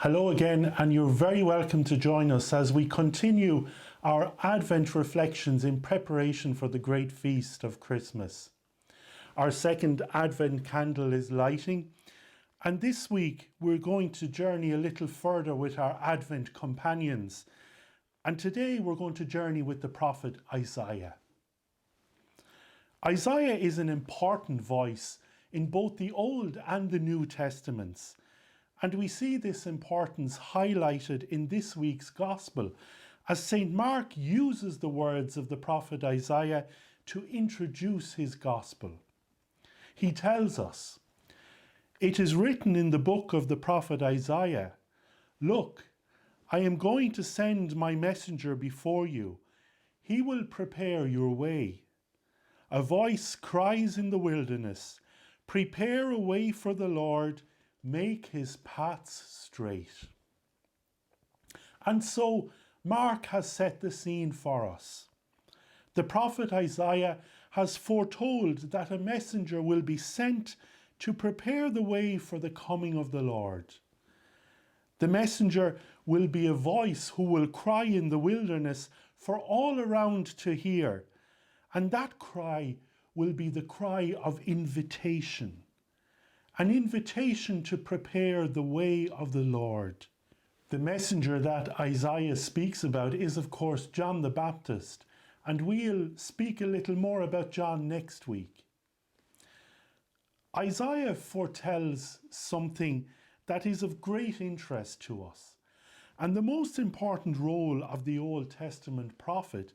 Hello again, and you're very welcome to join us as we continue our Advent reflections in preparation for the great feast of Christmas. Our second Advent candle is lighting, and this week we're going to journey a little further with our Advent companions. And today we're going to journey with the prophet Isaiah. Isaiah is an important voice in both the Old and the New Testaments. And we see this importance highlighted in this week's Gospel as St. Mark uses the words of the prophet Isaiah to introduce his Gospel. He tells us, "It is written in the book of the prophet Isaiah, 'Look, I am going to send my messenger before you. He will prepare your way.' A voice cries in the wilderness, 'Prepare a way for the Lord, make his paths straight.'" And so Mark has set the scene for us. The prophet Isaiah has foretold that a messenger will be sent to prepare the way for the coming of the Lord. The messenger will be a voice who will cry in the wilderness for all around to hear, and that cry will be the cry of invitation. An invitation to prepare the way of the Lord. The messenger that Isaiah speaks about is, of course, John the Baptist, and we'll speak a little more about John next week. Isaiah foretells something that is of great interest to us, and the most important role of the Old Testament prophet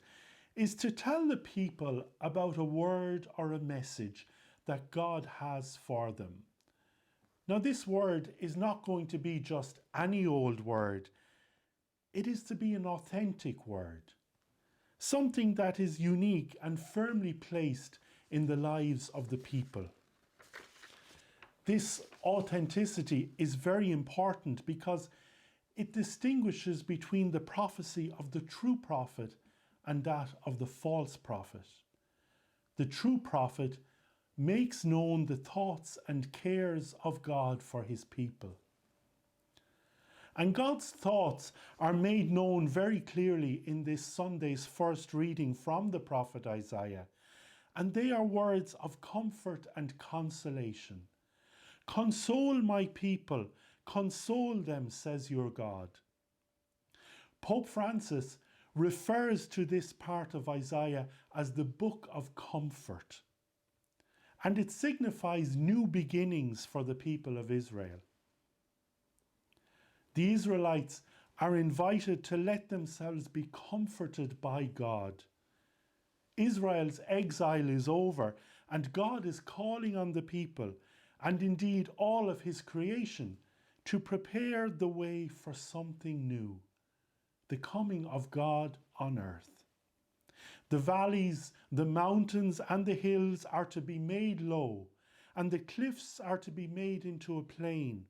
is to tell the people about a word or a message that God has for them. Now, this word is not going to be just any old word. It is to be an authentic word, something that is unique and firmly placed in the lives of the people. This authenticity is very important because it distinguishes between the prophecy of the true prophet and that of the false prophet. The true prophet makes known the thoughts and cares of God for his people. And God's thoughts are made known very clearly in this Sunday's first reading from the prophet Isaiah, and they are words of comfort and consolation. "Console my people, console them, says your God." Pope Francis refers to this part of Isaiah as the book of comfort, and it signifies new beginnings for the people of Israel. The Israelites are invited to let themselves be comforted by God. Israel's exile is over, and God is calling on the people, and indeed all of his creation, to prepare the way for something new, the coming of God on earth. The valleys, the mountains and the hills are to be made low, and the cliffs are to be made into a plain.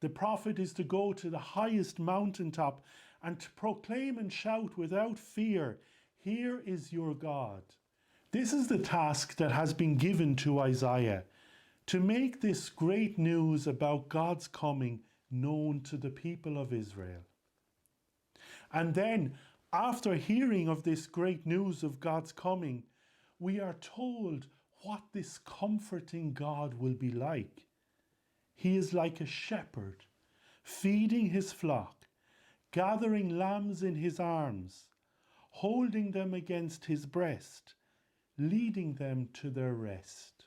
The prophet is to go to the highest mountaintop and to proclaim and shout without fear, "Here is your God." This is the task that has been given to Isaiah, to make this great news about God's coming known to the people of Israel. And then, after hearing of this great news of God's coming, we are told what this comforting God will be like. He is like a shepherd, feeding his flock, gathering lambs in his arms, holding them against his breast, leading them to their rest.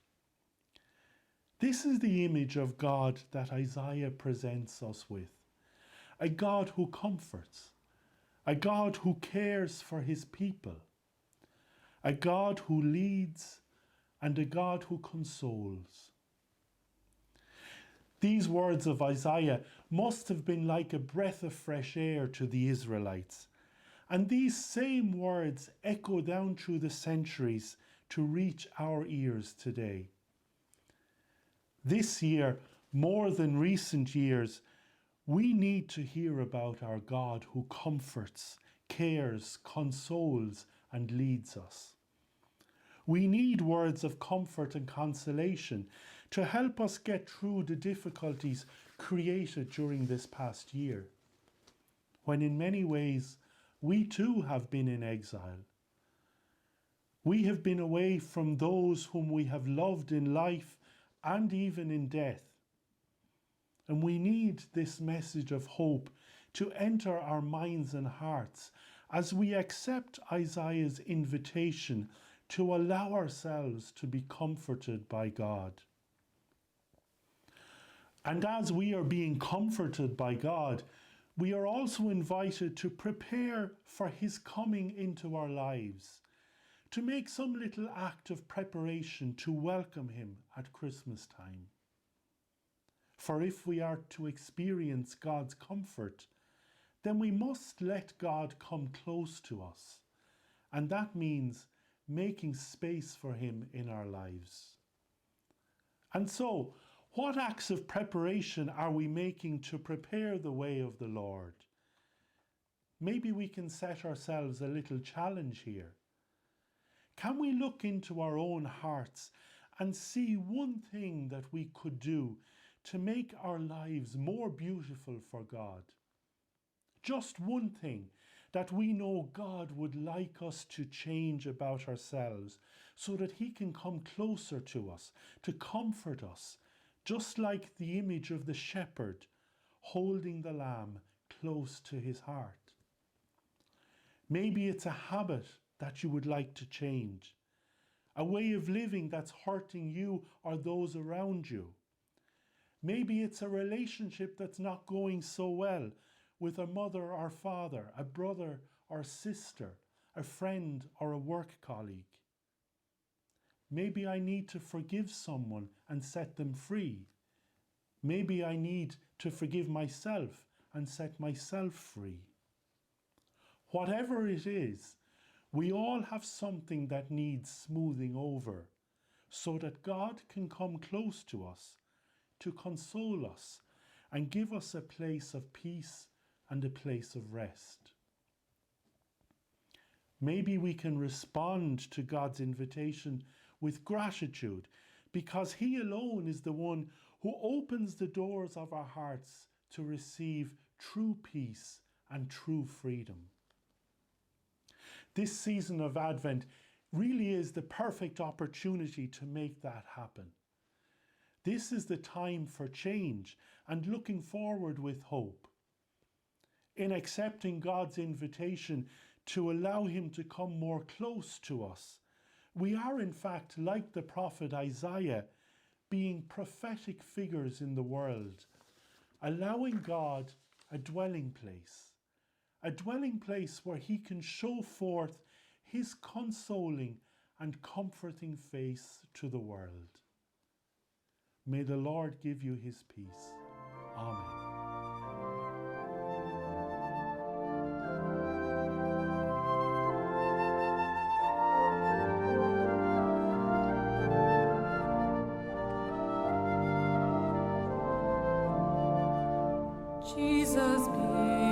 This is the image of God that Isaiah presents us with. A God who comforts, a God who cares for his people, a God who leads, and a God who consoles. These words of Isaiah must have been like a breath of fresh air to the Israelites, and these same words echo down through the centuries to reach our ears today. This year, more than recent years, we need to hear about our God who comforts, cares, consoles, and leads us. We need words of comfort and consolation to help us get through the difficulties created during this past year, when in many ways we too have been in exile. We have been away from those whom we have loved in life and even in death. And we need this message of hope to enter our minds and hearts as we accept Isaiah's invitation to allow ourselves to be comforted by God. And as we are being comforted by God, we are also invited to prepare for his coming into our lives, to make some little act of preparation to welcome him at Christmas time. For if we are to experience God's comfort, then we must let God come close to us. And that means making space for him in our lives. And so, what acts of preparation are we making to prepare the way of the Lord? Maybe we can set ourselves a little challenge here. Can we look into our own hearts and see one thing that we could do to make our lives more beautiful for God? Just one thing that we know God would like us to change about ourselves so that he can come closer to us, to comfort us, just like the image of the shepherd holding the lamb close to his heart. Maybe it's a habit that you would like to change, a way of living that's hurting you or those around you. Maybe it's a relationship that's not going so well with a mother or father, a brother or sister, a friend or a work colleague. Maybe I need to forgive someone and set them free. Maybe I need to forgive myself and set myself free. Whatever it is, we all have something that needs smoothing over so that God can come close to us, to console us and give us a place of peace and a place of rest. Maybe we can respond to God's invitation with gratitude because he alone is the one who opens the doors of our hearts to receive true peace and true freedom. This season of Advent really is the perfect opportunity to make that happen. This is the time for change and looking forward with hope. In accepting God's invitation to allow him to come more close to us, we are in fact like the prophet Isaiah, being prophetic figures in the world, allowing God a dwelling place where he can show forth his consoling and comforting face to the world. May the Lord give you his peace. Amen. Jesus be